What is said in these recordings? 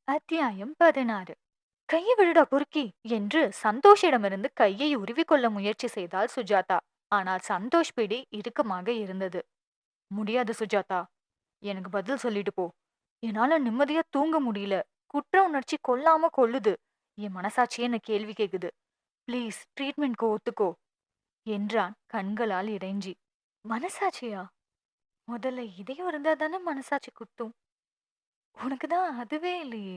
அத்தியாயம் 16. கையை விடுடா பொறுக்கி என்று சந்தோஷிடமிருந்து கையை உருவிக்கொள்ள முயற்சி செய்தாள் சுஜாதா. ஆனால் சந்தோஷ் பிடி இறுக்கமாக இருந்தது. முடியாது சுஜாதா, எனக்கு பதில் சொல்லிட்டு போ. என்னால நிம்மதியா தூங்க முடியல. குற்ற உணர்ச்சி கொல்லாம கொள்ளுது. என் மனசாட்சியே என்ன கேள்வி கேக்குது. ப்ளீஸ் ட்ரீட்மெண்ட்க்கு ஒத்துக்கோ என்றான் கண்களால் இறைஞ்சி. மனசாட்சியா? முதல்ல இதயம் இருந்தா தானே மனசாட்சி குத்தும். உனக்கு தான் அதுவே இல்லையே.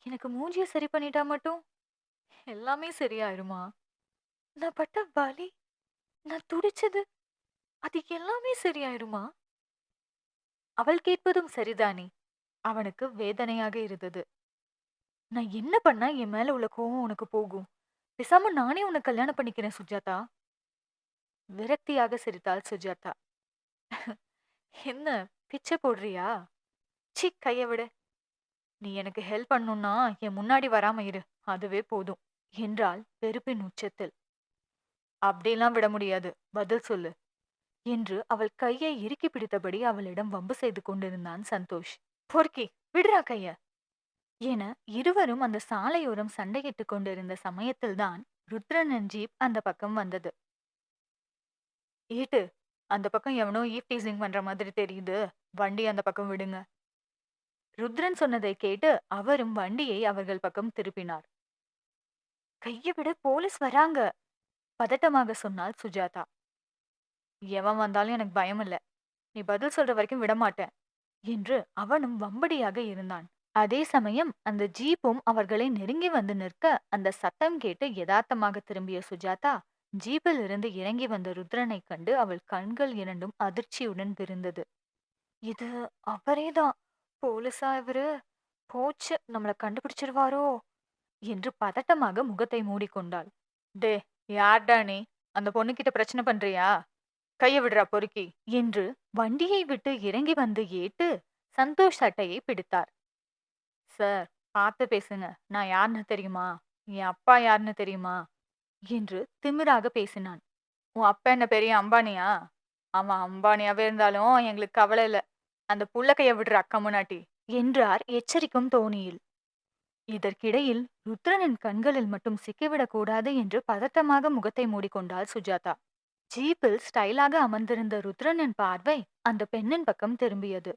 எனக்கு மூஞ்சிய சரி பண்ணிட்டா மட்டும் எல்லாமே சரியாயிருமா? நான் பட்ட வலி, நான் துடிச்சது, அது எல்லாமே சரியாயிருமா? அவள் கேட்பதும் சரிதானே. அவனுக்கு வேதனையாக இருந்தது. நான் என்ன பண்ணா என் மேல உள்ள கோவம் உனக்கு போகும்? பேசாம நானே உன்னை கல்யாணம் பண்ணிக்கிறேன் சுஜாதா. விரக்தியாக சிரித்தாள் சுஜாதா. என்ன பிச்சை போடுறியா? சி கைய விடு. நீ எனக்கு ஹெல்ப் பண்ணணும்னா என் முன்னாடி வராம இரு. அதுவே போதும் என்றாள் வெறுப்பின் உச்சத்தில். அப்படியெல்லாம் விட முடியாது. பதில் சொல்லு என்று அவள் கையை இறுக்கி பிடித்தபடி அவளிடம் வம்பு செய்து கொண்டிருந்தான் சந்தோஷ். பொறுக்கி விடுறா கைய என இருவரும் அந்த சாலையோரம் சண்டையிட்டுக் கொண்டிருந்த சமயத்தில்தான் ருத்ரனின் ஜீப் அந்த பக்கம் வந்தது. ஏட்டு, அந்த பக்கம் எவனோ ஈவ் டீசிங் பண்ற மாதிரி தெரியுது. வண்டி அந்த பக்கம் விடுங்க. ருத்ரன் சொன்னதை கேட்டு அவரும் வண்டியை அவர்கள் பக்கம் திருப்பினார். கையை விட போலீஸ் வராங்க பதட்டமாக சொன்னாள் சுஜாதா. எவன் வந்தாலும் எனக்கு பயம் இல்ல. நீ பதில் சொல்ற வரைக்கும் விடமாட்டேன் என்று அவனும் வம்படியாக இருந்தான். அதே சமயம் அந்த ஜீப்பும் அவர்களை நெருங்கி வந்து நிற்க அந்த சத்தம் கேட்டு யதார்த்தமாக திரும்பிய சுஜாதா ஜீப்பில் இருந்து இறங்கி வந்த ருத்ரனை கண்டு அவள் கண்கள் இரண்டும் அதிர்ச்சியுடன் விரிந்தது. இது அவரேதான். போலீஸா இவரு? போச்சு, நம்மள கண்டுபிடிச்சிருவாரோ என்று பதட்டமாக முகத்தை மூடிக்கொண்டாள். டே, யார்டா நீ? அந்த பொண்ணுகிட்ட பிரச்சனை பண்றியா? கைய விடுறா பொறுக்கி என்று வண்டியை விட்டு இறங்கி வந்து ஏட்டு சந்தோஷ் சட்டையை பிடித்தார். சார், பார்த்து பேசுங்க. நான் யாருன்னு தெரியுமா? என் அப்பா யாருன்னு தெரியுமா என்று திமிராக பேசினான். உன் அப்பா என்ன பெரிய அம்பானியா? அவன் அம்பானியாவே இருந்தாலும் எங்களுக்கு கவலை இல்ல. அந்த புள்ள கைய விடுற அக்கா முன்னாட்டி என்றார் எச்சரிக்கும் தோணியில். இதற்கிடையில் ருத்ரனின் கண்களில் மட்டும் சிக்கிவிடக் கூடாது என்று பதட்டமாக முகத்தை மூடிக்கொண்டாள் சுஜாதா. ஜீப்பில் ஸ்டைலாக அமர்ந்திருந்த ருத்ரனின் பார்வை அந்த பெண்ணின் பக்கம் திரும்பியது.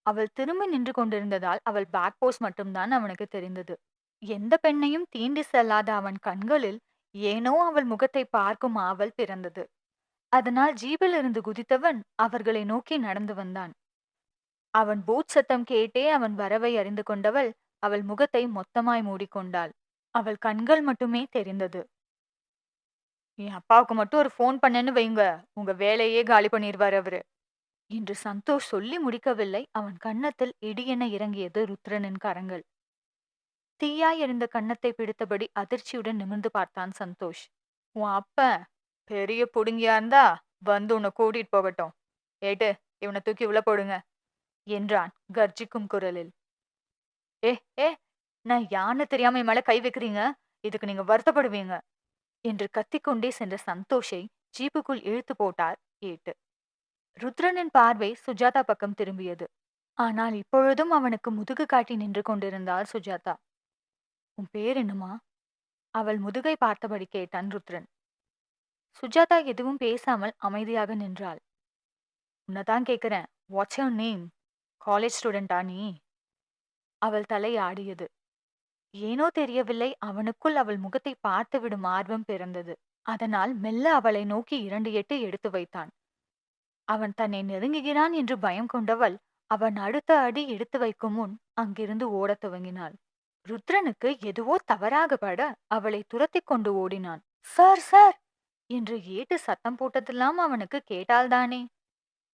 அவள் திரும்பி நின்று கொண்டிருந்ததால் அவள் பேக் போஸ் மட்டும்தான் அவனுக்கு தெரிந்தது. எந்த பெண்ணையும் தீண்டி செல்லாத அவன் கண்களில் ஏனோ அவள் முகத்தை பார்க்கும் ஆவல் பிறந்தது. அதனால் ஜீப்பில் இருந்து குதித்தவன் அவர்களை நோக்கி நடந்து வந்தான். அவன் பூட் சத்தம் கேட்டே அவன் வரவை அறிந்து கொண்டவள் அவள் முகத்தை மொத்தமாய் மூடிக்கொண்டாள். அவள் கண்கள் மட்டுமே தெரிந்தது. என் அப்பாவுக்கு மட்டும் ஒரு ஃபோன் பண்ணேன்னு வைங்க, உங்க வேலையே காலி பண்ணிருவாரு அவரு என்று சந்தோஷ் சொல்லி முடிக்கவில்லை. அவன் கன்னத்தில் இடியென இறங்கியது ருத்ரனின் கரங்கள். தீயாய் எரிந்த கன்னத்தை பிடித்தபடி அதிர்ச்சியுடன் நிமிர்ந்து பார்த்தான் சந்தோஷ். உன் அப்பன் பெரிய புடுங்கியா இருந்தா வந்து உன்னை கூட்டிட்டு போகட்டும். ஏட்டு, இவனை தூக்கி உள்ள போடுங்க என்றான் கர்ஜிக்கும் குரலில். ஏ ஏ, நான் யான்னு தெரியாம என் மேல கை வைக்கிறீங்க. இதுக்கு நீங்க வருத்தப்படுவீங்க என்று கத்திக்கொண்டே சென்ற சந்தோஷை ஜீப்புக்குள் இழுத்து போட்டார் ஏட்டு. ருத்ரனின் பார்வை சுஜாதா பக்கம் திரும்பியது. ஆனால் இப்பொழுதும் அவனுக்கு முதுகு காட்டி நின்று கொண்டிருந்தாள் சுஜாதா. உன் பேர் என்னம்மா? அவள் முதுகை பார்த்தபடி கேட்டான் ருத்ரன். சுஜாதா எதுவும் பேசாமல் அமைதியாக நின்றாள். உன்னதான் கேக்குறேன். What's your name? காலேஜ் ஸ்டூடெண்டா நீ? அவள் தலை ஆடியது. ஏனோ தெரியவில்லை, அவனுக்குள் அவள் முகத்தை பார்த்துவிடும் ஆர்வம் பிறந்தது. அதனால் மெல்ல அவளை நோக்கி 2 எட்டு எடுத்து வைத்தான். அவன் தன்னை நெருங்குகிறான் என்று பயம் கொண்டவள் அவன் அடுத்த அடி எடுத்து வைக்கும் முன் அங்கிருந்து ஓடத் துவங்கினாள். ருத்ரனுக்கு எதுவோ தவறாக பட அவளை துரத்தி கொண்டு ஓடினான். சார் சார் என்று ஏட்டு சத்தம் போட்டதெல்லாம் அவனுக்கு கேட்டால்தானே.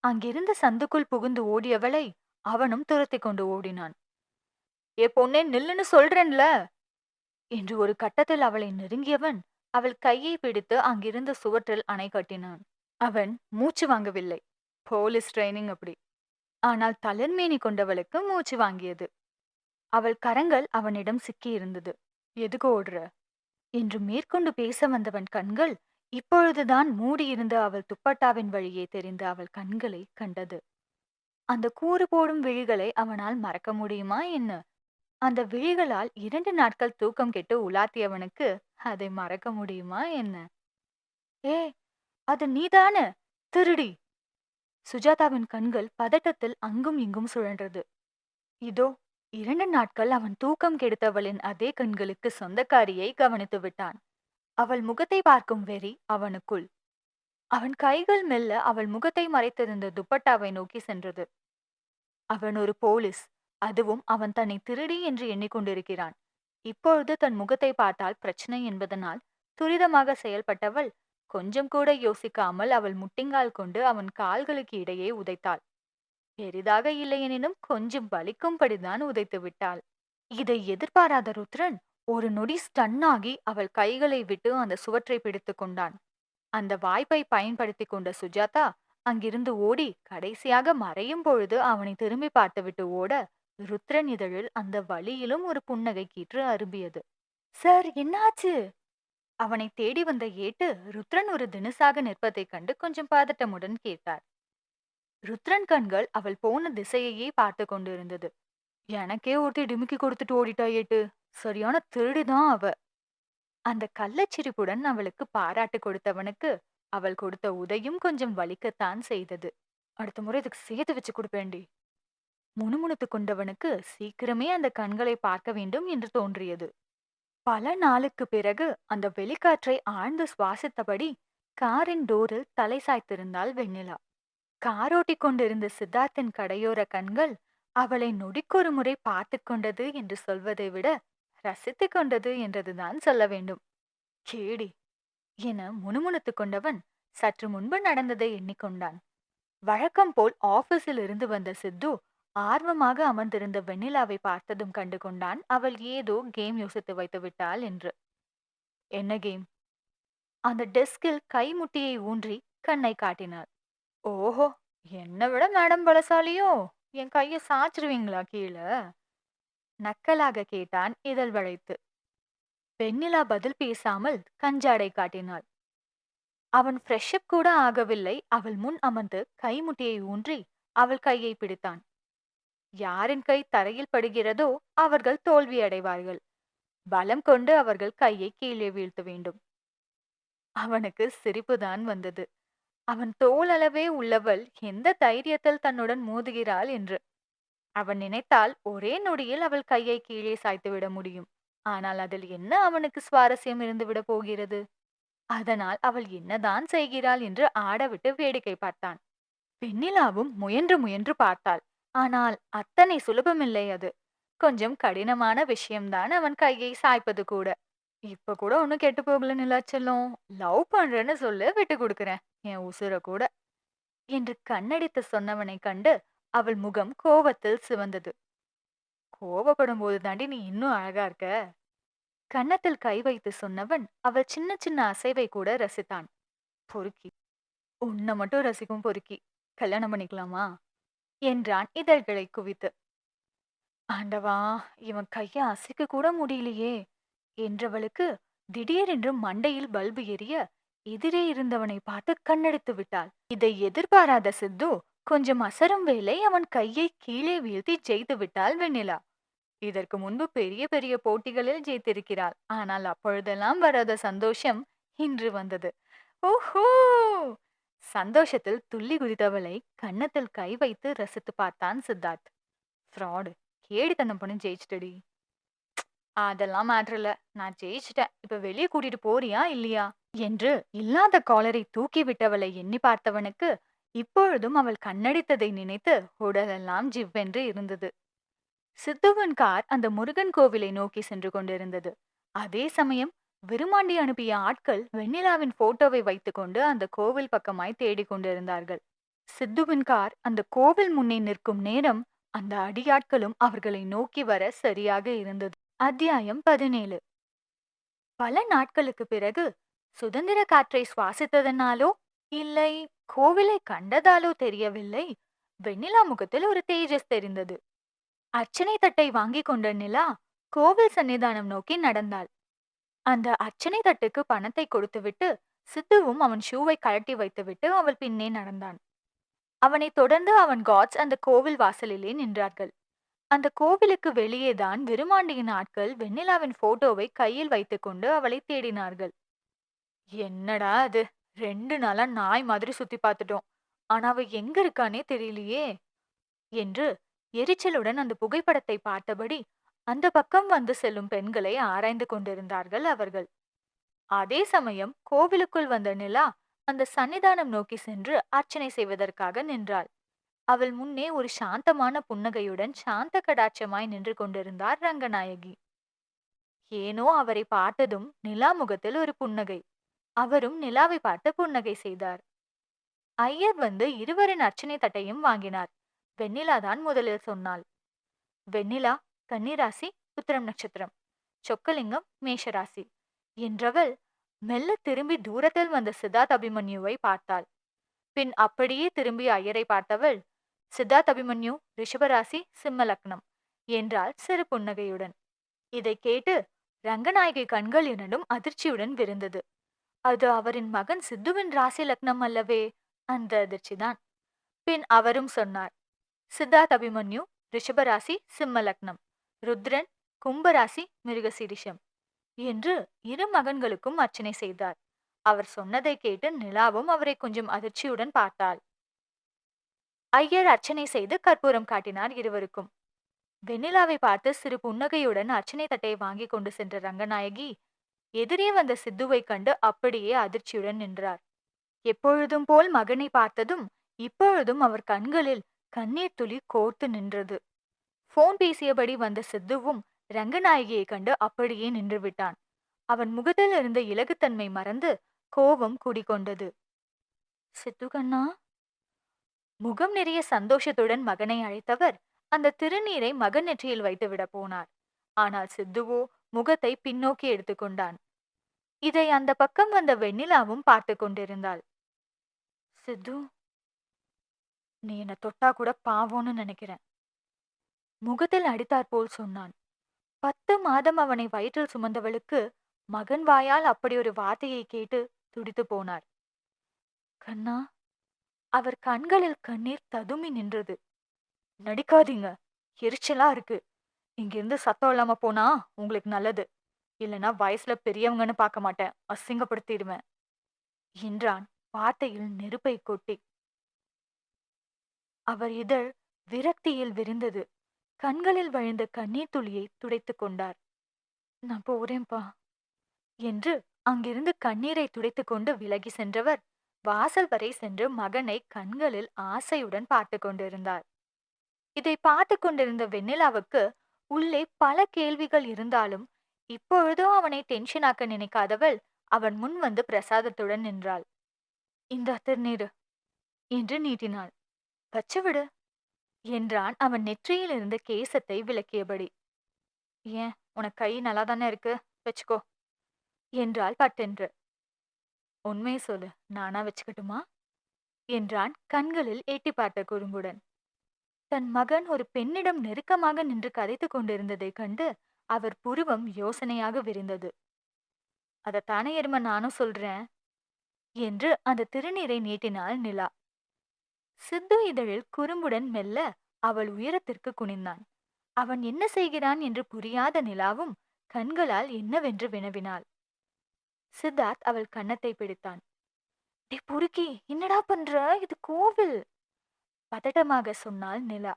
அங்கிருந்த சந்துக்குள் புகுந்து ஓடியவளை அவனும் துரத்தி கொண்டு ஓடினான். ஏ பொண்ணே, நில்லுன்னு சொல்றேன்ல என்று ஒரு கட்டத்தில் அவளை நெருங்கியவன் அவள் கையை பிடித்து அங்கிருந்த சுவற்றில் அணை கட்டினான். அவன் மூச்சு வாங்கவில்லை. போலீஸ் ட்ரைனிங் அப்படி. ஆனால் தளர்மேனி கொண்டவளுக்கு மூச்சு வாங்கியது. அவள் கரங்கள் அவனிடம் சிக்கியிருந்தது. எதுக்கு ஓடுற என்று மேற்கொண்டு பேச வந்தவன் கண்கள் இப்பொழுதுதான் மூடியிருந்த அவள் துப்பட்டாவின் வழியே தெரிந்த அவள் கண்களை கண்டது. அந்த கூறு போடும் விழிகளை அவனால் மறக்க முடியுமா என்ன? அந்த விழிகளால் 2 நாட்கள் தூக்கம் கெட்டு உலாத்தியவனுக்கு அதை மறக்க முடியுமா என்ன? ஏ, அது நீதான திருடி! சுஜாதாவின் கண்கள் பதட்டத்தில் அங்கும் இங்கும் சுழன்றது. இதோ 2 நாட்கள் அவன் தூக்கம் கெடுத்தவளின் அதே கண்களுக்கு சொந்தக்காரியை கவனித்து விட்டான். அவள் முகத்தை பார்க்கும் வெறி அவனுக்குள். அவன் கைகள் மெல்ல அவள் முகத்தை மறைத்திருந்த துப்பட்டாவை நோக்கி சென்றது. அவன் ஒரு போலீஸ். அதுவும் அவன் தன்னை திருடி என்று எண்ணிக்கொண்டிருக்கிறான். இப்பொழுது தன் முகத்தை பார்த்தால் பிரச்சனை என்பதனால் துரிதமாக செயல்பட்டவள் கொஞ்சம் கூட யோசிக்காமல் அவள் முட்டிங்கால் கொண்டு அவன் கால்களுக்கு இடையே உதைத்தாள். பெரிதாக இல்லையெனினும் கொஞ்சம் வலிக்கும்படிதான் உதைத்து விட்டாள். இதை எதிர்பாராத ருத்ரன் ஒரு நொடி ஸ்டன்னாகி அவள் கைகளை விட்டு அந்த சுவற்றை பிடித்துக் கொண்டான். அந்த வாய்ப்பை பயன்படுத்திக் கொண்ட சுஜாதா அங்கிருந்து ஓடி கடைசியாக மறையும் பொழுது அவனை திரும்பி பார்த்துவிட்டு ஓட, ருத்ரன் இதழில் அந்த வழியிலும் ஒரு புன்னகை கீற்று அரும்பியது. சார், என்னாச்சு? அவனை தேடி வந்த ஏட்டு ருத்ரன் ஒரு தினுசாக நிற்பதைக் கண்டு கொஞ்சம் பதட்டமுடன் கேட்டார். ருத்ரன் கண்கள் அவள் போன திசையையே பார்த்து கொண்டிருந்தது. எனக்கே ஒருத்தி டிமிக்கி கொடுத்துட்டு ஓடிட்டா ஏட்டு. சரியான திருடிதான் அவ. அந்த கள்ளச்சிரிப்புடன் அவளுக்கு பாராட்டு கொடுத்தவனுக்கு அவள் கொடுத்த உதையும் கொஞ்சம் வலிக்கத்தான் செய்தது. அடுத்த முறை இதுக்கு சேர்த்து வச்சு கொடுப்பேண்டி. முணுமுணுத்துக் கொண்டவனுக்கு சீக்கிரமே அந்த கண்களை பார்க்க வேண்டும் என்று தோன்றியது. பல நாளுக்கு பிறகு அந்த வெளிக்காற்றை ஆழ்ந்து சுவாசித்தபடி காரின் டோரில் தலை சாய்த்திருந்தாள் வெண்ணிலா. காரோட்டிக் கொண்டிருந்த சித்தார்த்தின் கடையோர கண்கள் அவளை நொடிக்கொரு முறை பார்த்து கொண்டது என்று சொல்வதை விட ரசித்துக் கொண்டது என்றதுதான் சொல்ல வேண்டும். கேடி என முணுமுணுத்துக் கொண்டவன் சற்று முன்பு நடந்ததை எண்ணிக்கொண்டான். வழக்கம் போல் ஆபீஸில் இருந்து வந்த சித்து ஆர்வமாக அமர்ந்திருந்த வெண்ணிலாவை பார்த்ததும் கண்டு கொண்டான் அவள் ஏதோ கேம் யோசித்து வைத்து விட்டாள் என்று. என்ன கேம்? அந்த டெஸ்கில் கைமுட்டியை ஊன்றி கண்ணை காட்டினாள். ஓஹோ, என்னை விட மேடம் பலசாலியோ? என் கைய சாச்சிருவீங்களா கீழே? நக்கலாக கேட்டான் இதழ் வளைத்து. வெண்ணிலா பதில் பேசாமல் கஞ்சாடை காட்டினாள். அவன் ஃப்ரெஷ்அப் கூட ஆகவில்லை. அவள் முன் அமர்ந்து கைமுட்டியை ஊன்றி அவள் கையை பிடித்தான். யாரின் கை தரையில் படுகிறதோ அவர்கள் தோல்வி அடைவார்கள். பலம் கொண்டு அவர்கள் கையை கீழே வீழ்த்த வேண்டும். அவனுக்கு சிரிப்புதான் வந்தது. அவன் தோளளவே உள்ளவள் எந்த தைரியத்தில் தன்னுடன் மோதுகிறாள் என்று. அவன் நினைத்தால் ஒரே நொடியில் அவள் கையை கீழே சாய்த்துவிட முடியும். ஆனால் அதில் என்ன அவனுக்கு சுவாரஸ்யம் இருந்துவிட போகிறது? அதனால் அவள் என்னதான் செய்கிறாள் என்று ஆடவிட்டு வேடிக்கை பார்த்தான். வெண்ணிலாவும் முயன்று முயன்று பார்த்தாள். ஆனால் அத்தனை சுலபமில்லை அது. கொஞ்சம் கடினமான விஷயம்தான் அவன் கையை சாய்ப்பது கூட. இப்ப கூட ஒன்னும் கெட்டு போகல நிலாச்சலம். லவ் பண்றேன்னு சொல்லு, விட்டு கொடுக்கறேன் என் உசுர கூட என்று கண்ணடித்து சொன்னவனை கண்டு அவள் முகம் கோபத்தில் சிவந்தது. கோபப்படும் போது தாண்டி நீ இன்னும் அழகா இருக்க. கன்னத்தில் கை வைத்து சொன்னவன் அவள் சின்ன சின்ன அசைவை கூட ரசித்தான். பொறுக்கி, உன்னை மட்டும் ரசிக்கும் பொறுக்கி, கல்யாணம் பண்ணிக்கலாமா என்றான் இதழ்களை குவித்து. ஆண்டவா, இவன் கைய அசைக்க கூட முடியலையே என்றவளுக்கு திடீரென்று மண்டையில் பல்பு எரிய எதிரே இருந்தவனை பார்த்து கண்ணடித்து விட்டாள். இதை எதிர்பாராத சித்து கொஞ்சம் அசரும் வேளை அவன் கையை கீழே வீழ்த்தி ஜெயித்து விட்டாள் வெண்ணிலா. இதற்கு முன்பு பெரிய பெரிய போட்டிகளில் ஜெயித்திருக்கிறாள். ஆனால் அப்பொழுதெல்லாம் வராத சந்தோஷம் இன்று வந்தது. ஓஹோ! சந்தோஷத்தில் துள்ளி குதித்தவளை கன்னத்தில் கை வைத்து ரசித்து பார்த்தான் சித்தார்த். ஃப்ராடு, கேடித்தனம் பண்ணி ஜெயிச்சிட்டடி. அதெல்லாம் மேட்டர் இல்ல, நான் ஜெயிச்சிட்டேன். இப்ப வெளியே கூட்டிட்டு போறியா இல்லையா என்று இல்லாத காலரை தூக்கி விட்டவளை எண்ணி பார்த்தவனுக்கு இப்பொழுதும் அவள் கண்ணடித்ததை நினைத்து உடலெல்லாம் ஜிவ்வென்று இருந்தது. சித்துவின் கார் அந்த முருகன் கோவிலை நோக்கி சென்று கொண்டிருந்தது. அதே சமயம் விருமாண்டி அனுப்பிய ஆட்கள் வெண்ணிலாவின் போட்டோவை வைத்துக்கொண்டு அந்த கோவில் பக்கமாய் தேடிக் கொண்டிருந்தார்கள். சித்துவின் கார் அந்த கோவில் முன்னே நிற்கும் நேரம் அந்த அடியாட்களும் அவர்களை நோக்கி வர சரியாக இருந்தது. அத்தியாயம் 17. பல நாட்களுக்கு பிறகு சுதந்திர காற்றை சுவாசித்ததனாலோ இல்லை கோவிலை கண்டதாலோ தெரியவில்லை, வெண்ணிலா முகத்தில் ஒரு தேஜஸ் தெரிந்தது. அர்ச்சனை தட்டை வாங்கி கொண்ட நிலா கோவில் சன்னிதானம் நோக்கி நடந்தாள். அந்த அர்ச்சனை தட்டுக்கு பணத்தை கொடுத்துவிட்டு சித்துவும் அவன் ஷூவை கழட்டி வைத்துவிட்டு அவள் பின்னே நடந்தான். அவனை தொடர்ந்து அவன் காட்ஸ் அந்த கோவில் வாசலிலே நின்றார்கள். அந்த கோவிலுக்கு வெளியேதான் விருமாண்டியின் ஆட்கள் வெண்ணிலாவின் போட்டோவை கையில் வைத்துக்கொண்டு அவளை தேடினார்கள். என்னடா அது, 2 நாளா நாய் மாதிரி சுத்தி பார்த்துட்டோம். ஆனா அவ எங்க இருக்கானே தெரியலையே என்று எரிச்சலுடன் அந்த புகைப்படத்தை பார்த்தபடி அந்த பக்கம் வந்து செல்லும் பெண்களை ஆராய்ந்து கொண்டிருந்தார்கள் அவர்கள். அதே சமயம் கோவிலுக்குள் வந்த நிலா அந்த சன்னிதானம் நோக்கி சென்று அர்ச்சனை செய்வதற்காக நின்றாள். அவள் முன்னே ஒரு சாந்தமான புன்னகையுடன் சாந்த கடாட்சமாய் நின்று கொண்டிருந்தார் ரங்கநாயகி. ஏனோ அவரை பார்த்ததும் நிலா முகத்தில் ஒரு புன்னகை. அவரும் நிலாவை பார்த்து புன்னகை செய்தார். ஐயர் வந்து இருவரின் அர்ச்சனை தட்டையும் வாங்கினார். வெண்ணிலாதான் முதலில் சொன்னாள். வெண்ணிலா கன்னிராசி, உத்திரம் நட்சத்திரம். சொக்கலிங்கம் மேஷராசி என்றவள் மெல்ல திரும்பி தூரத்தில் வந்த சித்தார்த் அபிமன்யுவை பார்த்தாள். பின் அப்படியே திரும்பி ஐயரை பார்த்தவள், சித்தார்த் அபிமன்யு ரிஷபராசி, சிம்ம லக்னம் என்றாள் சிறு புன்னகையுடன். இதை கேட்டு ரங்கநாயகி கண்கள் இரண்டும் அதிர்ச்சியுடன் விரிந்தது. அது அவரின் மகன் சித்துவின் ராசி லக்னம் அல்லவே! அந்த அதிர்ச்சிதான். பின் அவரும் சொன்னார், சித்தார்த் அபிமன்யு ரிஷபராசி, சிம்ம லக்னம். ருத்ரன் கும்பராசி, மிருகசீரிஷம் என்று இரு மகன்களுக்கும் அர்ச்சனை செய்தார். அவர் சொன்னதை கேட்டு நிலாவும் அவரை கொஞ்சம் அதிர்ச்சியுடன் பார்த்தாள். ஐயர் அர்ச்சனை செய்து கற்பூரம் காட்டினார் இருவருக்கும். வெண்ணிலாவை பார்த்து சிறு புன்னகையுடன் அர்ச்சனை தட்டையை வாங்கி கொண்டு சென்ற ரங்கநாயகி எதிரே வந்த சித்துவை கண்டு அப்படியே அதிர்ச்சியுடன் நின்றார். எப்பொழுதும் போல் மகனை பார்த்ததும் இப்பொழுதும் அவர் கண்களில் கண்ணீர் துளி கோர்த்து நின்றது. போன் பேசியபடி வந்த சித்துவும் ரங்கநாயகியை கண்டு அப்படியே நின்று விட்டான். அவன் முகத்தில் இருந்த இலகுத்தன்மை மறந்து கோபம் குடிகொண்டது. சித்து கண்ணா, முகம் நிறைய சந்தோஷத்துடன் மகனை அழைத்தவர் அந்த திருநீரை மகன் நெற்றியில் வைத்துவிட போனார். ஆனால் சித்துவோ முகத்தை பின்னோக்கி எடுத்துக்கொண்டான். இதை அந்த பக்கம் வந்த வெண்ணிலாவும் பார்த்து கொண்டிருந்தாள். சித்து, நீ என்ன தொட்டா கூட பாவோன்னு நினைக்கிறேன். முகத்தில் அடித்தாற் போல் சொன்னான். 10 மாதம் அவனை வயிற்றில் சுமந்தவளுக்கு மகன் வாயால் அப்படி ஒரு வார்த்தையை கேட்டு துடித்து போனார். கண்ணா, அவர் கண்களில் கண்ணீர் ததுமி நின்றது. நடிக்காதீங்க, எரிச்சலா இருக்கு. இங்கிருந்து சத்தம் இல்லாம போனா உங்களுக்கு நல்லது. இல்லனா வயசுல பெரியவங்கன்னு பார்க்க மாட்டேன், அசிங்கப்படுத்திடுவேன் என்றான் வார்த்தையில் நெருப்பை கொட்டி. அவர் இதழ் விரக்தியில் விரிந்தது. கண்களில் வழிந்த கண்ணீர் துளியை துடைத்துக் கொண்டார். நான் போறேன்பா என்று அங்கிருந்து கண்ணீரை துடைத்துக் கொண்டு விலகி சென்றவர் வாசல் வரை சென்று மகனை கண்களில் ஆசையுடன் பார்த்து கொண்டிருந்தார். இதை பார்த்து கொண்டிருந்த வெண்ணிலாவுக்கு உள்ளே பல கேள்விகள் இருந்தாலும் இப்பொழுதோ அவனை டென்ஷனாக்க நினைக்காதவள் அவன் முன் வந்து பிரசாதத்துடன் நின்றாள். இந்த திருநீரு என்று நீட்டினாள். வச்சுவிடு என்றான் அவன் நெற்றியில் இருந்த கேசத்தை விலக்கியபடி. ஏன், உனக்கு கை நல்லா தானே இருக்கு, வச்சுக்கோ என்றாள் பட்டென்று. உண்மை சொல்லு, நானா வச்சுக்கட்டுமா என்றான் கண்களில் எட்டி பார்த்த குறும்புடன். தன் மகன் ஒரு பெண்ணிடம் நெருக்கமாக நின்று கதைத்துக் கொண்டிருந்ததைக் கண்டு அவர் புருவம் யோசனையாக விரிந்தது. அதத்தானே எரும நானும் சொல்றேன் என்று அந்த திருநீரை நீட்டினாள் நிலா. சித்து இதழில் குறும்புடன் மெல்ல அவள் உயரத்திற்கு குனிந்தான். அவன் என்ன செய்கிறான் என்று புரியாத நிலாவும் கண்களால் என்னவென்று வினவினாள். சித்தார்த் அவள் கன்னத்தை பிடித்தான். டே பொறுக்கி, என்னடா பண்ற, இது கோவில் பதட்டமாக சொன்னாள் நிலா.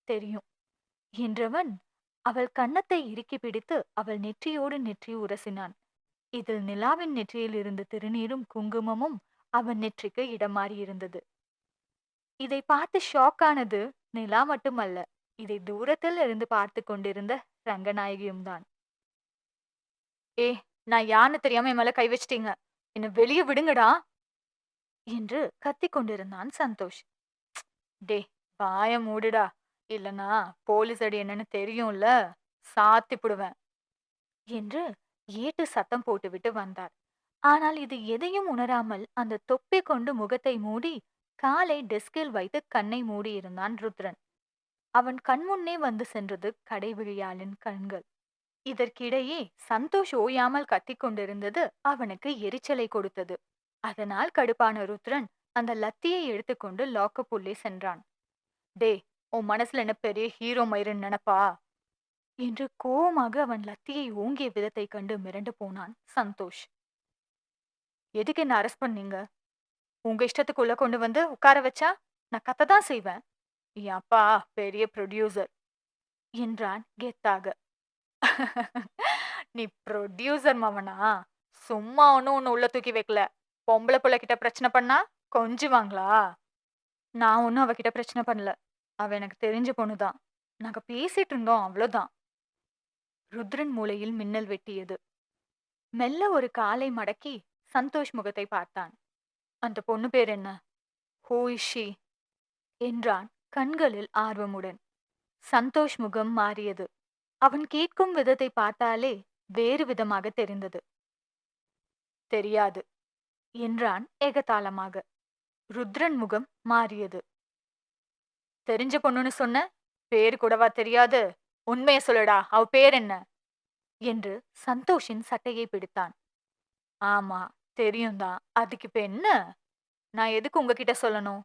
தெரியும் என்றவன் அவள் கன்னத்தை இறுக்கி பிடித்து அவள் நெற்றியோடு நெற்றி உரசினான். இதில் நிலாவின் நெற்றியில் இருந்த திருநீரும் குங்குமமும் அவன் நெற்றிக்கு இடம் மாறியிருந்தது. இதை பார்த்து ஷாக்கானது நிலா மட்டுமல்ல, இதை தூரத்தில் இருந்து பார்த்து கொண்டிருந்த ரங்கநாயகியும் தான். ஏ, நான் யான்னு தெரியாம என் மேல கை வச்சிட்டீங்க, என்ன வெளியே விடுங்கடா என்று கத்திக் கொண்டிருந்தான் சந்தோஷ். டே, வாய மூடுடா, இல்லனா போலீஸ் அடி என்னன்னு தெரியும்ல, சாத்திப்புடுவேன் என்று ஏட்டு சத்தம் போட்டுவிட்டு வந்தார். ஆனால் இது எதையும் உணராமல் அந்த தொப்பி கொண்டு முகத்தை மூடி காலை டெஸ்கில் வைத்து கண்ணை மூடி இருந்தான் ருத்ரன். அவன் கண்முன்னே வந்து சென்றது கடைவிழியாளின் கண்கள். இதற்கிடையே சந்தோஷ் ஓயாமல் கத்திக் கொண்டிருந்தது அவனுக்கு எரிச்சலை கொடுத்தது. அதனால் கடுப்பான ருத்ரன் அந்த லத்தியை எடுத்துக்கொண்டு லாக்கப் உள்ளே சென்றான். டே, உன் மனசுல என்ன பெரிய ஹீரோ மயிருன்னு நினைப்பா என்று கோவமாக அவன் லத்தியை ஓங்கிய விதத்தைக் கண்டு மிரண்டு போனான் சந்தோஷ். எதுக்கு என்ன அரெஸ்ட் பண்ணீங்க? உங்க இஷ்டத்துக்குள்ள கொண்டு வந்து உட்கார வச்சா நான் கத்ததான் செய்வேன். என் அப்பா பெரிய ப்ரொடியூசர் என்றான் கெத்தாக. நீ ப்ரொடியூசர் மவனா? சும்மா ஒன்னும் உன்னை உள்ள தூக்கி வைக்கல. பொம்பளை புள்ள கிட்ட பிரச்சனை பண்ணா கொஞ்சுவாங்களா? நான் ஒன்னும் அவகிட்ட பிரச்சனை பண்ணல. அவ எனக்கு தெரிஞ்ச பொண்ணுதான். நாங்க பேசிட்டு இருந்தோம், அவ்வளவுதான். ருத்ரன் மூளையில் மின்னல் வெட்டியது. மெல்ல ஒரு காலை மடக்கி சந்தோஷ் முகத்தை பார்த்தான். அந்த பொண்ணு பேர் என்ன? ஹூ இஸ் ஷி என்றான் கண்களில் ஆர்வமுடன். சந்தோஷ் முகம் மாறியது. அவன் கேட்கும் விதத்தை பார்த்தாலே வேறு விதமாக தெரிந்தது. தெரியாது என்றான் ஏகதாளமாக. ருத்ரன் முகம் மாறியது. தெரிஞ்ச பொண்ணுன்னு சொன்ன, பேரு கூடவா தெரியாது? உண்மைய சொல்லுடா, அவ பேர் என்ன என்று சந்தோஷின் சட்டையை பிடித்தான். ஆமா, தெரியும் தான். அதுக்கு இப்ப என்ன? நான் எதுக்கு உங்ககிட்ட சொல்லணும்?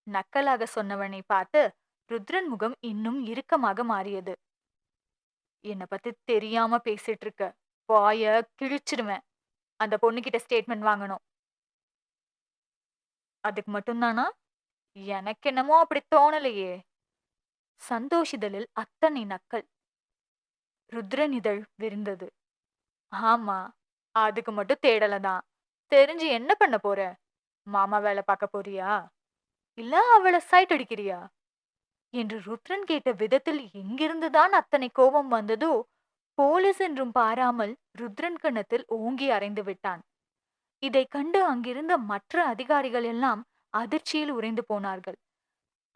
நக்கலாக சொன்னவனை பார்த்து ருத்ரன் முகம் இன்னும் இறுக்கமாக மாறியது. என்ன பத்தி தெரியாம பேசிட்டு இருக்க. வாய கிழிச்சிடுவேன். அந்த பொண்ணுகிட்ட ஸ்டேட்மெண்ட் வாங்கணும். அதுக்கு மட்டும்தானா? எனக்கு என்னமோ அப்படி தோணலையே. சந்தோஷிதழில் அத்தனை நக்கல். ருத்ரன் இதழ் விரிந்தது. ஆமா, அதுக்கு மட்டும் தேடலதான். தெரிஞ்சு என்ன பண்ண போற? மாமா வேலை பார்க்க போறியா? இல்ல அவளை சைட் அடிக்கிறியா என்று ருத்ரன் கேட்ட விதத்தில் எங்கிருந்துதான் அத்தனை கோபம் வந்ததோ, போலீஸ் என்றும் பாராமல் ருத்ரன் கன்னத்தில் ஓங்கி அறைந்து விட்டான். இதை கண்டு அங்கிருந்த மற்ற அதிகாரிகள் எல்லாம் அதிர்ச்சியில் உறைந்து போனார்கள்.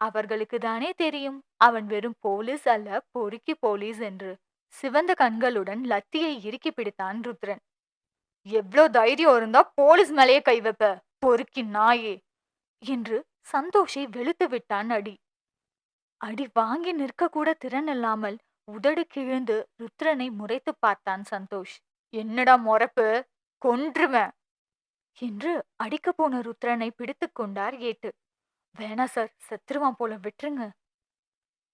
அவர்களுக்கு தானே தெரியும் அவன் வெறும் போலீஸ் அல்ல, பொறுக்கி போலீஸ் என்று. சிவந்த கண்களுடன் லத்தியை இறுக்கி பிடித்தான் ருத்ரன். எவ்ளோ தைரியம் இருந்தா போலீஸ் மேலேயே கை வைப்ப, பொறுக்கி நாயே என்று சந்தோஷை வெளுத்து விட்டான் அடி. அடி வாங்கி நிற்க கூட திறன் இல்லாமல் உதடு கிழிந்து ருத்ரனை முறைத்து பார்த்தான் சந்தோஷ். என்னடா மொறப்பு, கொன்றுவேன் என்று அடிக்க போன ருத்ரனை பிடித்துக் கொண்டார் ஏட்டு. வேணா சார், செத்துருவான் போல, விட்டுருங்க.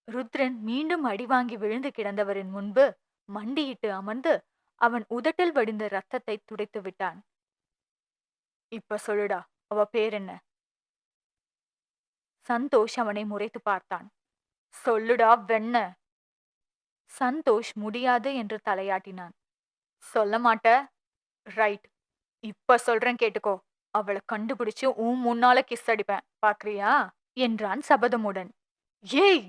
ருத்ரன் மீண்டும் அடி வாங்கி விழுந்து கிடந்தவரின் முன்பு மண்டியிட்டு அமர்ந்து அவன் உதட்டில் வடிந்த ரத்தத்தை துடைத்து விட்டான். இப்ப சொல்லுடா, அவ பேர் என்ன? சந்தோஷ் அவனை முறைத்து பார்த்தான். சொல்லுடா வெண்ண. சந்தோஷ் முடியாது என்று தலையாட்டினான். சொல்ல மாட்ட? ரைட், இப்ப சொல்றேன் கேட்டுக்கோ. அவளை கண்டுபிடிச்சு உன் முன்னால கிஸ் அடிப்பேன், பாக்குறியா என்றான் சபதமுடன். ஏய்!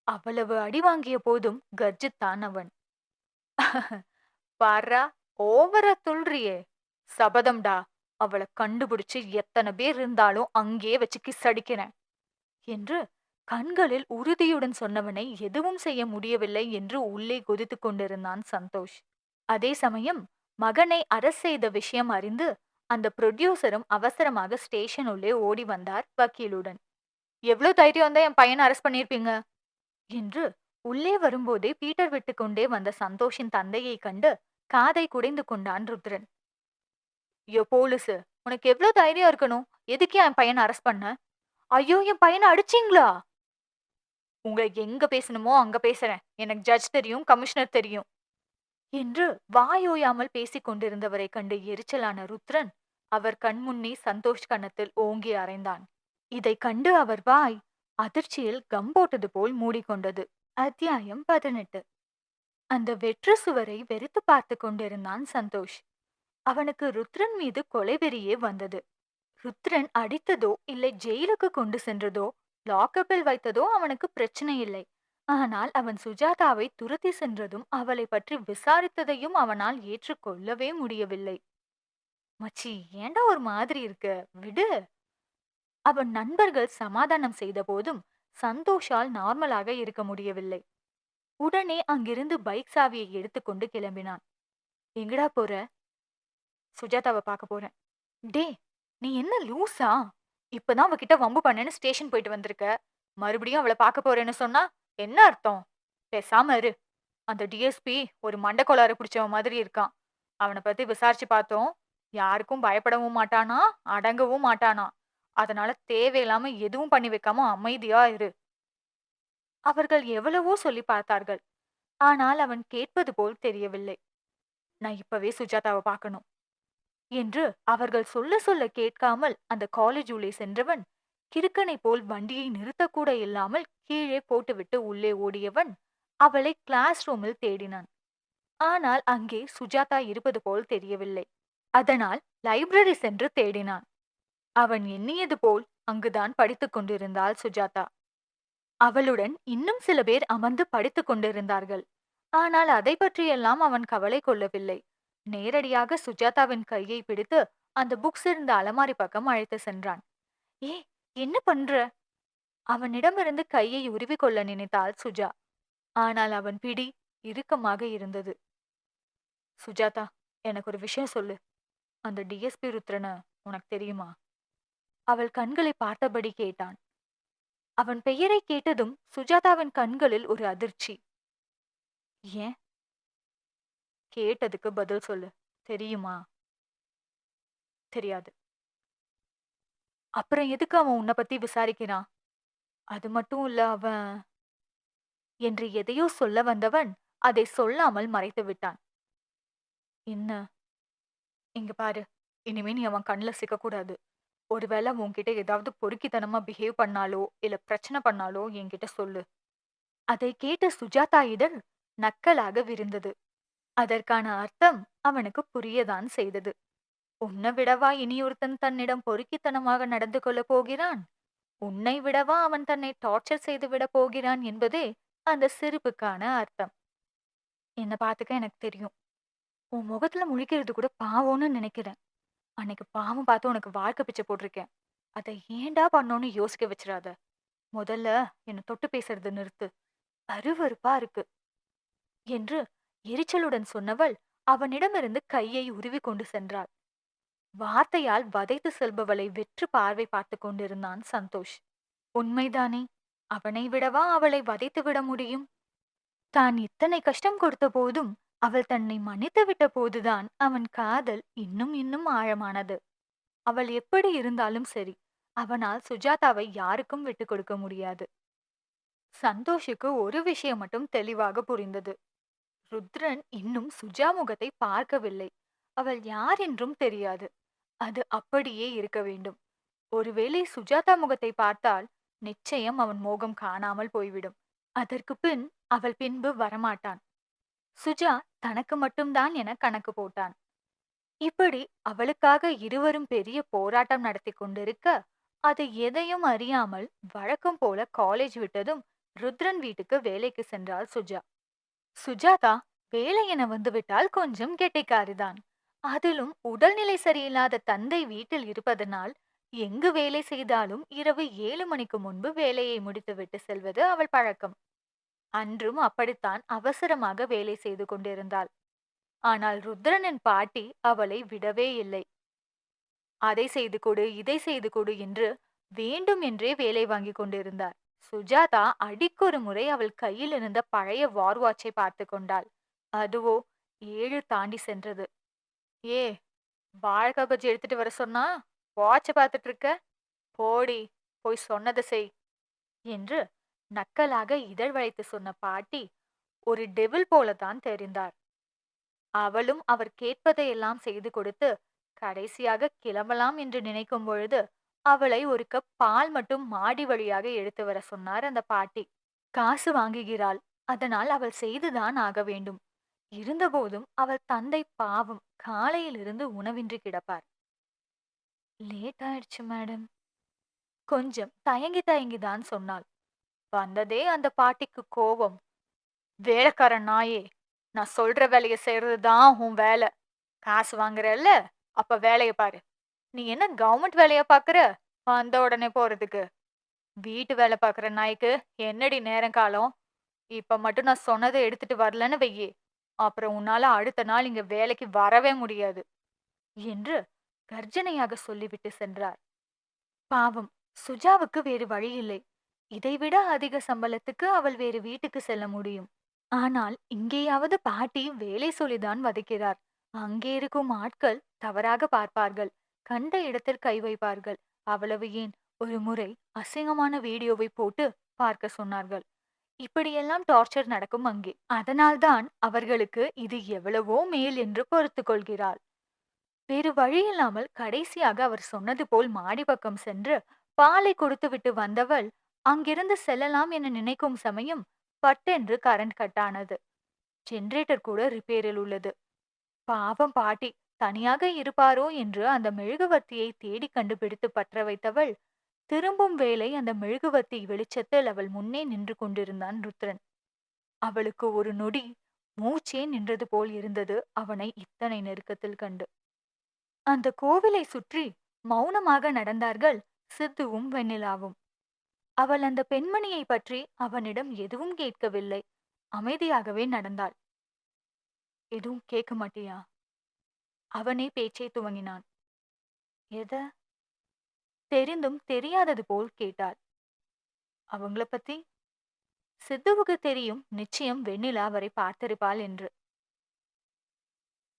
அவ்வளவு அடி வாங்கிய போதும் கர்ஜித்தான் அவன். பாரா, ஓவரா துள்றியே. சபதம்டா, அவளை கண்டுபிடிச்சு எத்தனை பேர் இருந்தாலும் அங்கே வச்சு கிஸ் அடிக்கிறேன் என்று கண்களில் உறுதியுடன் சொன்னவனை எதுவும் செய்ய முடியவில்லை என்று உள்ளே கொதித்துக் கொண்டிருந்தான் சந்தோஷ். அதே சமயம் மகனை அரசு செய்த விஷயம் அறிந்து அந்த ப்ரொடியூசரும் அவசரமாக ஸ்டேஷன் உள்ளே ஓடி வந்தார் வக்கீலுடன். எவ்வளவு தைரியம் தான் என் பையனை அரெஸ்ட் பண்ணிருப்பீங்க என்று உள்ளே வரும்போதே பீட்டர் விட்டு கொண்டே வந்த சந்தோஷின் தந்தையை கண்டு காதை குடைந்து கொண்டான் ருத்ரன். யோ போலீஸ், உனக்கு எவ்வளவு தைரியம் இருக்கணும்? எதுக்கு என் பையனை அரெஸ்ட் பண்ண? ஐயோ, என் பையனை அடிச்சீங்களா? உங்களுக்கு எங்க பேசணுமோ அங்க பேசுறேன். எனக்கு ஜட்ஜ் தெரியும், கமிஷனர் தெரியும் என்று வாயோயாமல் பேசிக் கொண்டிருந்தவரை கண்டு எரிச்சலான ருத்ரன் அவர் கண்முன்னே சந்தோஷ் கன்னத்தில் ஓங்கி அறைந்தான். இதை கண்டு அவர் வாய் அதிர்ச்சியில் கம்போட்டது போல் மூடிக்கொண்டது. அத்தியாயம் 18. அந்த வெற்று சுவரை வெறித்து பார்த்து கொண்டிருந்தான் சந்தோஷ். அவனுக்கு ருத்ரன் மீது கொலைவெறியே வந்தது. ருத்ரன் அடித்ததோ இல்லை ஜெயிலுக்கு கொண்டு சென்றதோ லாக்கப்பில் வைத்ததோ அவனுக்கு பிரச்சனை இல்லை. ஆனால் அவன் சுஜாதாவை துரத்தி சென்றதும் அவளை பற்றி விசாரித்ததையும் அவனால் ஏற்றுக்கொள்ளவே முடியவில்லை. மச்சி, ஏண்டா ஒரு மாதிரி இருக்க, விடு. அவன் நண்பர்கள் சமாதானம் செய்த போதும் சந்தோஷால் நார்மலாக இருக்க முடியவில்லை. உடனே அங்கிருந்து பைக் சாவியை எடுத்துக்கொண்டு கிளம்பினான். எங்கடா போற? சுஜாதாவை பார்க்க போறேன். டே, நீ என்ன லூசா? இப்பதான் அவகிட்ட வம்பு பண்ணேன்னு ஸ்டேஷன் போயிட்டு வந்திருக்க. மறுபடியும் அவளை பார்க்க போறேன்னு சொன்னா என்ன அர்த்தம்? பேசாம இரு. அந்த டிஎஸ்பி ஒரு மண்டக்கோளாறு பிடிச்சவன் மாதிரி இருக்கான். அவனை பத்தி விசாரிச்சு பார்த்தோம். யாருக்கும் பயப்படவும் மாட்டானா, அடங்கவும் மாட்டானா. அதனால தேவையில்லாம எதுவும் பண்ணி வைக்காம அமைதியா இரு அவர்கள் எவ்வளவோ சொல்லி பார்த்தார்கள். ஆனால் அவன் கேட்பது போல் தெரியவில்லை. நான் இப்பவே சுஜாதாவை பார்க்கணும் என்று அவர்கள் சொல்ல சொல்ல கேட்காமல் அந்த காலேஜ் உள்ளே சென்றவன், கிறுக்கனை போல் வண்டியை நிறுத்தக்கூட இல்லாமல் கீழே போட்டுவிட்டு உள்ளே ஓடியவன் அவளை கிளாஸ் ரூமில் தேடினான். ஆனால் அங்கே சுஜாதா இருப்பது போல் தெரியவில்லை. அதனால் லைப்ரரி சென்று தேடினான். அவன் எண்ணியது போல் அங்குதான் படித்துக் கொண்டிருந்தாள் சுஜாதா. அவளுடன் இன்னும் சில பேர் அமர்ந்து படித்துக் கொண்டிருந்தார்கள். ஆனால் அதை பற்றியெல்லாம் அவன் கவலை கொள்ளவில்லை. நேரடியாக சுஜாதாவின் கையை பிடித்து அந்த புக்ஸ் இருந்த அலமாரி பக்கம் அழைத்து சென்றான். ஏ, என்ன பண்ற? அவனிடமிருந்து கையை உருவிக் கொள்ள நினைத்தாள் சுஜா. ஆனால் அவன் பிடி இறுக்கமாக இருந்தது. சுஜாதா, எனக்கு ஒரு விஷயம் சொல்லு. அந்த டிஎஸ்பி ருத்ரன உனக்கு தெரியுமா? அவள் கண்களை பார்த்தபடி கேட்டான். அவன் பெயரை கேட்டதும் சுஜாதாவின் கண்களில் ஒரு அதிர்ச்சி. ஏன்? கேட்டதுக்கு பதில் சொல்லு. தெரியுமா? தெரியாது. அப்புறம் எதுக்கு அவன் உன்னை பத்தி விசாரிக்கிறான்? அது மட்டும் இல்ல, அவன் என்று எதையோ சொல்ல வந்தவன் அதை சொல்லாமல் மறைத்து விட்டான். என்ன? இங்க பாரு, இனிமே நீ அவன் கண்ணுல சிக்கக்கூடாது. ஒருவேளை உன்கிட்ட ஏதாவது பொறுக்கித்தனமா பிஹேவ் பண்ணாலோ இல்ல பிரச்சனை பண்ணாலோ என்கிட்ட சொல்லு. அதை கேட்ட சுஜாதா இதழ் நக்கலாக விரிந்தது. அதற்கான அர்த்தம் அவனுக்கு புரியதான் செய்தது. உன்னை விடவா இனியொருத்தன் தன்னிடம் பொறுக்கித்தனமாக நடந்து கொள்ளப் போகிறான்? உன்னை விடவா அவன் தன்னை டார்ச்சர் செய்து விட போகிறான் என்பதே அந்த சிரிப்புக்கான அர்த்தம். என்ன பாத்துக்க எனக்கு தெரியும். உன் முகத்துல முழிக்கிறது கூட பாவம்னு நினைக்கிறேன். அன்னைக்கு பாவம் பார்த்து உனக்கு வாழ்க்கை பிச்சை போட்டிருக்கேன். அதை ஏன்டா பண்ணோன்னு யோசிக்க வச்சிடாத. முதல்ல என்ன தொட்டு பேசுறது நிறுத்து. அருவருப்பா இருக்கு என்று எரிச்சலுடன் சொன்னவள் அவனிடமிருந்து கையை உருவி கொண்டு சென்றாள். வார்த்தையால் வதைத்து செல்பவளை வெற்று பார்வை பார்த்து கொண்டிருந்தான் சந்தோஷ். உண்மைதானே? அவனை விடவா அவளை வதைத்து விட முடியும்? தான் இத்தனை கஷ்டம் கொடுத்த போதும் அவள் தன்னை மன்னித்து விட்ட போதுதான் அவன் காதல் இன்னும் இன்னும் ஆழமானது. அவள் எப்படி இருந்தாலும் சரி, அவனால் சுஜாதாவை யாருக்கும் விட்டுக் கொடுக்க முடியாது. சந்தோஷுக்கு ஒரு விஷயம் மட்டும் தெளிவாக புரிந்தது. ருத்ரன் இன்னும் சுஜா முகத்தை பார்க்கவில்லை. அவள் யார் என்றும் தெரியாது. அது அப்படியே இருக்க வேண்டும். ஒருவேளை சுஜாதா முகத்தை பார்த்தால் நிச்சயம் அவன் மோகம் காணாமல் போய்விடும். அதற்கு பின் அவள் பின்பு வரமாட்டான். சுஜா தனக்கு மட்டும்தான் என கணக்கு போட்டான். இப்படி அவளுக்காக இருவரும் பெரிய போராட்டம் நடத்தி கொண்டிருக்க, அது எதையும் அறியாமல் வழக்கம் போல காலேஜ் விட்டதும் ருத்ரன் வீட்டுக்கு வேலைக்கு சென்றாள் சுஜா. சுஜாதா வேலை என வந்துவிட்டால் கொஞ்சம் கெட்டிக்காரிதான். அதிலும் உடல்நிலை சரியில்லாத தந்தை வீட்டில் இருப்பதனால் எங்கு வேலை செய்தாலும் இரவு 7 மணிக்கு முன்பு வேலையை முடித்துவிட்டு செல்வது அவள் பழக்கம். அன்றும் அப்படித்தான் அவசரமாக வேலை செய்து கொண்டிருந்தாள். ஆனால் ருத்ரனின் பாட்டி அவளை விடவே இல்லை. அதை செய்து கொடு, இதை செய்து கொடு என்று வேண்டும் என்றே வேலை வாங்கி கொண்டிருந்தார். சுஜாதா அடிக்கொரு முறை அவள் கையில் இருந்த பழைய வாட்சை பார்த்து கொண்டாள். அதுவோ 7 தாண்டி சென்றது. ஏ, வாழ்க்கை பஜ்ஜி எடுத்துட்டு வர சொன்னா வாட்ச பார்த்துட்டு இருக்க? போடி, போய் சொன்னதை செய் என்று நக்கலாக இதழ் வளைத்து சொன்ன பாட்டி ஒரு டெவில் போலதான் தெரிந்தார். அவளும் அவர் கேட்பதையெல்லாம் செய்து கொடுத்து கடைசியாக கிளம்பலாம் என்று நினைக்கும் பொழுது அவளை ஒரு கப் பால் மட்டும் மாடி வழியாக எடுத்து வர சொன்னார் அந்த பாட்டி. காசு வாங்குகிறாள், அதனால் அவள் செய்துதான் ஆக வேண்டும். இருந்தபோதும் அவள் தந்தை பாவம் காலையிலிருந்து உணவின்றி கிடப்பார். லேட் ஆயிடுச்சு மேடம். கொஞ்சம் தயங்கி தயங்கிதான் சொன்னாள். வந்ததே அந்த பாட்டிக்கு கோபம். வேலைக்காரன் நாயே, நான் சொல்ற வேலைய செய்யறதுதான் உன் வேலை. காசு வாங்குறல்ல, அப்ப வேலைய பாரு. நீ என்ன கவர்மெண்ட் வேலைய பாக்குற? வந்த உடனே போறதுக்கு. வீட்டு வேலை பாக்குற நாய்க்கு என்னடி நேரம் காலம்? இப்ப மட்டும் நான் சொன்னதை எடுத்துட்டு வரலன்னு வெய்யி, அப்புறம் உன்னால அடுத்த நாள் இங்க வேலைக்கு வரவே முடியாது என்று கர்ஜனையாக சொல்லிவிட்டு சென்றார். பாவம், சுஜாவுக்கு வேறு வழி இல்லை. இதைவிட அதிக சம்பளத்துக்கு அவள் வேறு வீட்டுக்கு செல்ல முடியும். ஆனால் இங்கேயாவது பாட்டி வேலை சொல்லிதான் வதைக்கிறார். அங்கே இருக்கும் ஆட்கள் தவறாக பார்ப்பார்கள். கண்ட இடத்தில் கை வைப்பார்கள். அவ்வளவு ஏன், ஒரு முறை அசிங்கமான வீடியோவை போட்டு பார்க்க சொன்னார்கள். இப்படியெல்லாம் டார்ச்சர் நடக்கும் அங்கே. அதனால்தான் அவர்களுக்கு இது எவ்வளவோ மேல் என்று பொறுத்துக் கொள்கிறாள். வேறு வழியில்லாமல் கடைசியாக அவர் சொன்னது போல் மாடி பக்கம் சென்று பாலை கொடுத்துவிட்டு வந்தவள் அங்கிருந்து செல்லலாம் என நினைக்கும் சமயம் பட்டென்று கரண்ட் கட் ஆனது. ஜெனரேட்டர் கூட ரிப்பேரில் உள்ளது. பாவம் பாட்டி தனியாக இருப்பாரோ என்று அந்த மெழுகுவர்த்தியை தேடி கண்டுபிடித்து பற்ற வைத்தவள் திரும்பும் வேளை அந்த மெழுகுவர்த்தி வெளிச்சத்தில் அவள் முன்னே நின்று கொண்டிருந்தான் ருத்ரன். அவளுக்கு ஒரு நொடி மூச்சே நின்றது போல் இருந்தது அவனை இத்தனை நெருக்கத்தில் கண்டு. அந்த கோவிலை சுற்றி மௌனமாக நடந்தார்கள் சித்துவும் வெண்ணிலாவும். அவள் அந்த பெண்மணியை பற்றி அவனிடம் எதுவும் கேட்கவில்லை. அமைதியாகவே நடந்தாள். எதுவும் கேட்க மாட்டியா? அவனே பேச்சை துவங்கினான். எத? தெரிந்தும் தெரியாதது போல் கேட்டாள். அவங்கள பத்தி? சித்துவுக்கு தெரியும் நிச்சயம் வெண்ணிலா அவரை பார்த்திருப்பாள் என்று.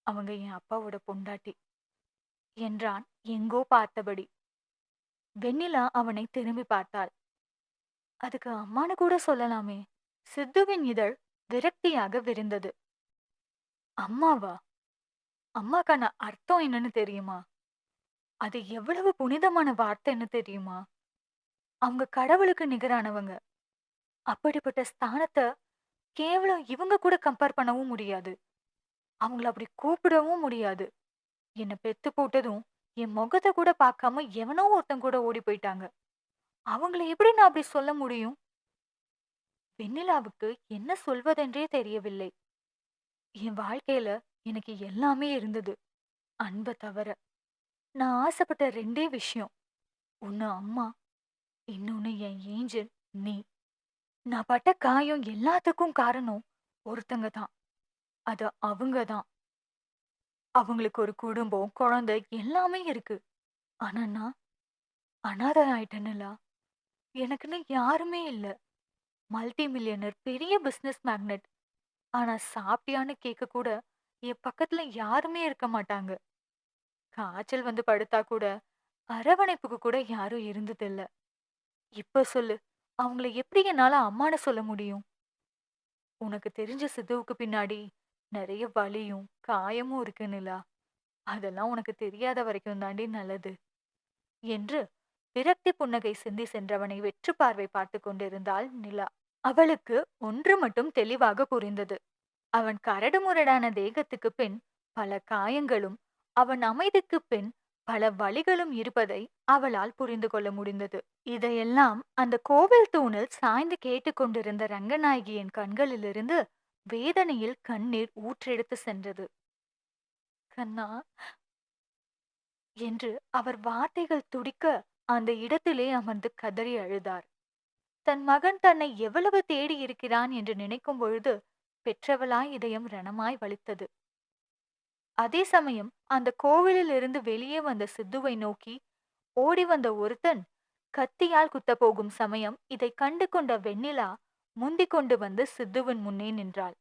அவங்க என் அப்பாவோட பொண்டாட்டி என்றான் எங்கோ பார்த்தபடி. வெண்ணிலா அவனை திரும்பி பார்த்தாள். அதுக்கு அம்மானு கூட சொல்லலாமே. சித்துவின் இதழ் விரக்தியாக விரிந்தது. அம்மாவா? அம்மாக்கான அர்த்தம் என்னன்னு தெரியுமா? அது எவ்வளவு புனிதமான வார்த்தைன்னு தெரியுமா? அவங்க கடவுளுக்கு நிகரானவங்க. அப்படிப்பட்ட ஸ்தானத்தை கேவலம் இவங்க கூட கம்பேர் பண்ணவும் முடியாது. அவங்கள அப்படி கூப்பிடவும் முடியாது. என்னை பெத்து போட்டதும் என் முகத்தை கூட பார்க்காம எவனோ ஒருத்தன் கூட ஓடி போயிட்டாங்க. அவங்கள எப்படி நான் அப்படி சொல்ல முடியும்? வெண்ணிலாவுக்கு என்ன சொல்வதென்றே தெரியவில்லை. என் வாழ்க்கையில எனக்கு எல்லாமே இருந்தது, அன்பை தவிர. நான் ஆசைப்பட்ட ரெண்டே விஷயம். ஒன்னு அம்மா, இன்னொன்னு என் ஏஞ்சல் நீ. நான் பட்ட காயம் எல்லாத்துக்கும் காரணம் ஒருத்தங்க தான். அது அவங்க தான். அவங்களுக்கு ஒரு குடும்பம், குழந்தை எல்லாமே இருக்கு. ஆனா நான் அனாதை ஆயிட்டேன்னுல. எனக்குன்னு யாருமே இல்ல. மல்டி மில்லியனர், பெரிய பிசினஸ் மேக்னெட். ஆனா சாப்பிட்டியான்னு கேட்க கூட என் பக்கத்துல யாருமே இருக்க மாட்டாங்க. காய்ச்சல் வந்து படுத்தா கூட அரவணைப்புக்கு கூட யாரும் இருந்ததில்ல. இப்ப சொல்லு, அவங்கள எப்படி என்னால அம்மான்னு சொல்ல முடியும்? உனக்கு தெரிஞ்ச சித்துவுக்கு பின்னாடி நிறைய வலியும் காயமும் இருக்கு நிலா. அதெல்லாம் உனக்கு தெரியாத வரைக்கும் தாண்டி நல்லது என்று விரக்தி புன்னகை சிந்தி சென்றவனை வெற்று பார்வை பார்த்து கொண்டிருந்தாள் நிலா. அவளுக்கு ஒன்று மட்டும் தெளிவாக புரிந்தது. அவன் கரடுமுரடான தேகத்துக்கு பின் பல காயங்களும் அவன் அமைதிக்கு பின் பல வழிகளும் இருப்பதை அவளால் புரிந்து கொள்ள முடிந்தது. இதையெல்லாம் அந்த கோவில் தூணில் சாய்ந்து கேட்டுக்கொண்டிருந்த ரங்கநாயகியின் கண்களிலிருந்து வேதனையில் கண்ணீர் ஊற்றெடுத்து சென்றது. கண்ணா என்று அவர் வார்த்தைகள் துடிக்க அந்த இடத்திலே அமர்ந்து கதறி அழுதார். தன் மகன் தன்னை எவ்வளவு தேடி இருக்கிறான் என்று நினைக்கும் பொழுது பெற்றவளாய் இதயம் ரணமாய் வலித்தது. அதே சமயம் அந்த கோவிலில் இருந்து வெளியே வந்த சித்துவை நோக்கி ஓடி வந்த ஒருத்தன் கத்தியால் குத்தப் போகும் சமயம் இதை கண்டு கொண்ட வெண்ணிலா முந்திக் கொண்டு வந்து சித்துவின் முன்னே நின்றாள்.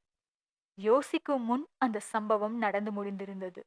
யோசிக்கும் முன் அந்த சம்பவம் நடந்து முடிந்திருந்தது.